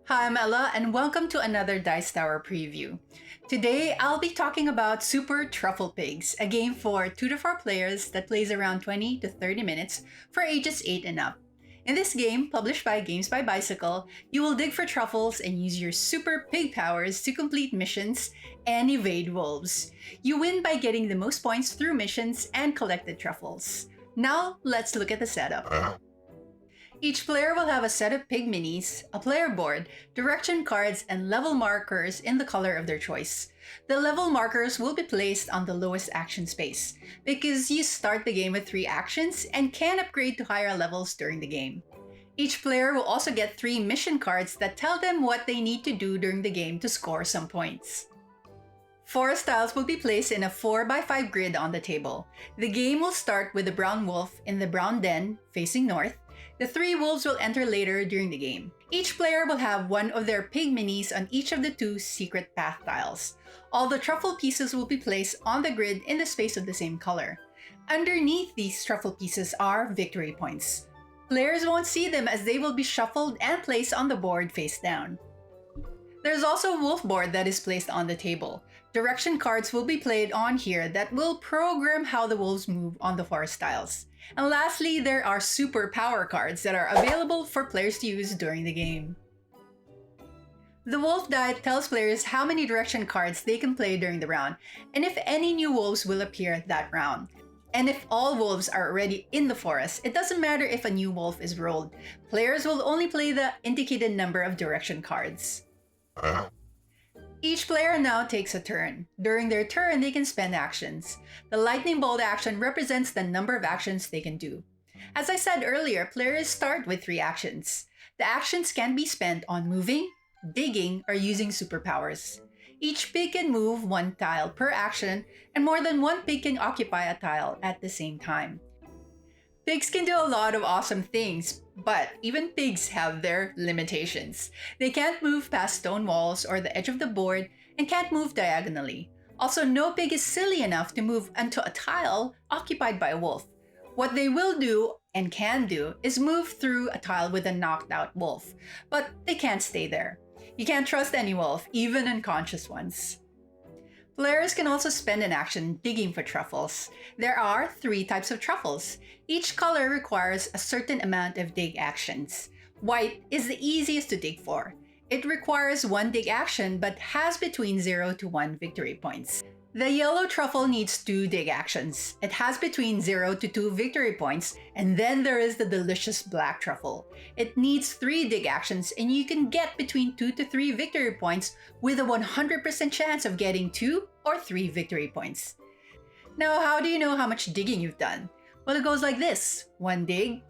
Hi, I'm Ella, and welcome to another Dice Tower preview. Today, I'll be talking about Super Truffle Pigs, a game for 2 to 4 players that plays around 20 to 30 minutes for ages 8 and up. In this game, published by Games by Bicycle, you will dig for truffles and use your super pig powers to complete missions and evade wolves. You win by getting the most points through missions and collected truffles. Now, let's look at the setup. Each player will have a set of pig minis, a player board, direction cards, and level markers in the color of their choice. The level markers will be placed on the lowest action space, because you start the game with 3 actions and can upgrade to higher levels during the game. Each player will also get 3 mission cards that tell them what they need to do during the game to score some points. Forest tiles will be placed in a 4x5 grid on the table. The game will start with the brown wolf in the brown den facing north. The 3 wolves will enter later during the game. Each player will have one of their pig minis on each of the 2 secret path tiles. All the truffle pieces will be placed on the grid in the space of the same color. Underneath these truffle pieces are victory points. Players won't see them as they will be shuffled and placed on the board face down. There's also a wolf board that is placed on the table. Direction cards will be played on here that will program how the wolves move on the forest tiles. And lastly, there are super power cards that are available for players to use during the game. The wolf die tells players how many direction cards they can play during the round, and if any new wolves will appear that round. And if all wolves are already in the forest, it doesn't matter if a new wolf is rolled. Players will only play the indicated number of direction cards. Each player now takes a turn. During their turn, they can spend actions. The lightning bolt action represents the number of actions they can do. As I said earlier, players start with 3 actions. The actions can be spent on moving, digging, or using superpowers. Each pig can move 1 tile per action, and more than 1 pig can occupy a tile at the same time. Pigs can do a lot of awesome things, but even pigs have their limitations. They can't move past stone walls or the edge of the board and can't move diagonally. Also, no pig is silly enough to move onto a tile occupied by a wolf. What they will do and can do is move through a tile with a knocked out wolf, but they can't stay there. You can't trust any wolf, even unconscious ones. Players can also spend an action digging for truffles. There are 3 types of truffles. Each color requires a certain amount of dig actions. White is the easiest to dig for. It requires 1 dig action but has between 0 to 1 victory points. The yellow truffle needs 2 dig actions. It has between 0 to 2 victory points, and then there is the delicious black truffle. It needs 3 dig actions, and you can get between 2 to 3 victory points with a 100% chance of getting 2 or 3 victory points. Now, how do you know how much digging you've done? Well, it goes like this: 1 dig,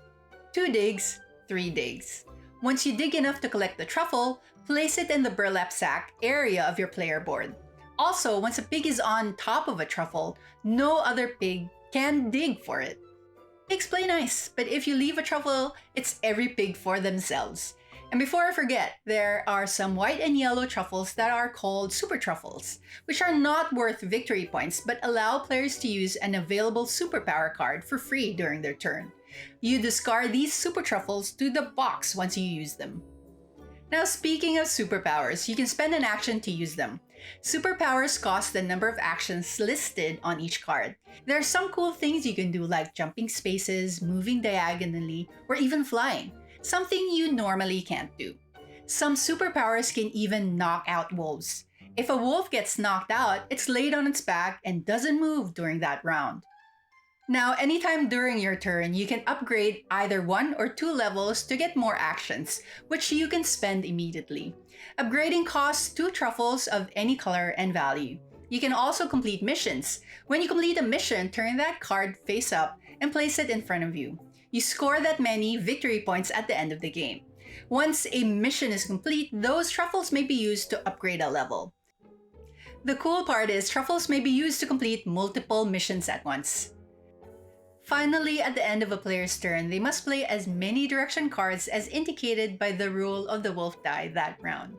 2 digs, 3 digs. Once you dig enough to collect the truffle, place it in the burlap sack area of your player board. Also, once a pig is on top of a truffle, no other pig can dig for it. Pigs play nice, but if you leave a truffle, it's every pig for themselves. And before I forget, there are some white and yellow truffles that are called super truffles, which are not worth victory points but allow players to use an available superpower card for free during their turn. You discard these super truffles to the box once you use them. Now, speaking of superpowers, you can spend an action to use them. Superpowers cost the number of actions listed on each card. There are some cool things you can do, like jumping spaces, moving diagonally, or even flying, something you normally can't do. Some superpowers can even knock out wolves. If a wolf gets knocked out, it's laid on its back and doesn't move during that round. Now, anytime during your turn, you can upgrade either 1 or 2 levels to get more actions, which you can spend immediately. Upgrading costs 2 truffles of any color and value. You can also complete missions. When you complete a mission, turn that card face up and place it in front of you. You score that many victory points at the end of the game. Once a mission is complete, those truffles may be used to upgrade a level. The cool part is truffles may be used to complete multiple missions at once. Finally, at the end of a player's turn, they must play as many direction cards as indicated by the rule of the wolf die that round.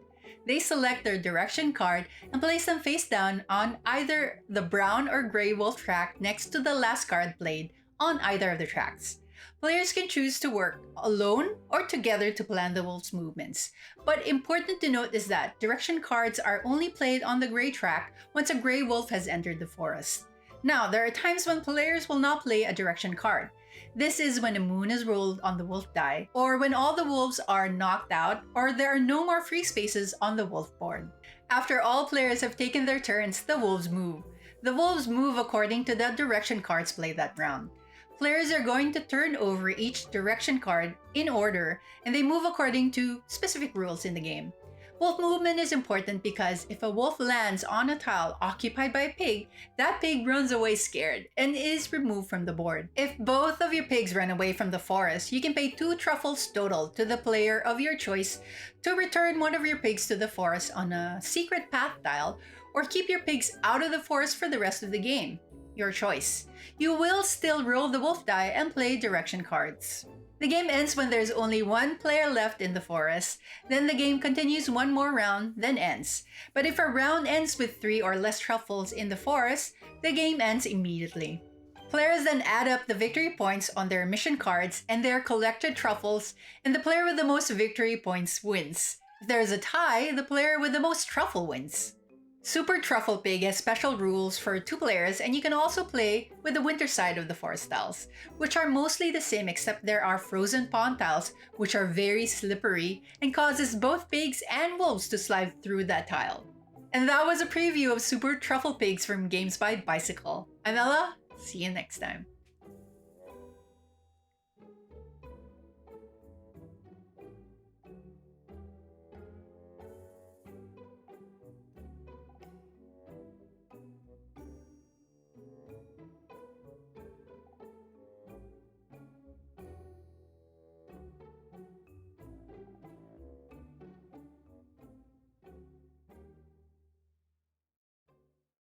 They select their direction card and place them face down on either the brown or gray wolf track next to the last card played on either of the tracks. Players can choose to work alone or together to plan the wolf's movements. But important to note is that direction cards are only played on the gray track once a gray wolf has entered the forest. Now, there are times when players will not play a direction card. This is when a moon is rolled on the wolf die, or when all the wolves are knocked out, or there are no more free spaces on the wolf board. After all players have taken their turns, the wolves move. The wolves move according to the direction cards played that round. Players are going to turn over each direction card in order, and they move according to specific rules in the game. Wolf movement is important because if a wolf lands on a tile occupied by a pig, that pig runs away scared and is removed from the board. If both of your pigs run away from the forest, you can pay 2 truffles total to the player of your choice to return one of your pigs to the forest on a secret path tile, or keep your pigs out of the forest for the rest of the game. Your choice. You will still roll the wolf die and play direction cards. The game ends when there's only one player left in the forest. Then the game continues one more round, then ends. But if a round ends with 3 or less truffles in the forest, the game ends immediately. Players then add up the victory points on their mission cards and their collected truffles, and the player with the most victory points wins. If there is a tie, the player with the most truffle wins. Super Truffle Pig has special rules for 2 players, and you can also play with the winter side of the forest tiles, which are mostly the same except there are frozen pond tiles, which are very slippery and causes both pigs and wolves to slide through that tile. And that was a preview of Super Truffle Pigs from Games by Bicycle. I'm Ella, see you next time.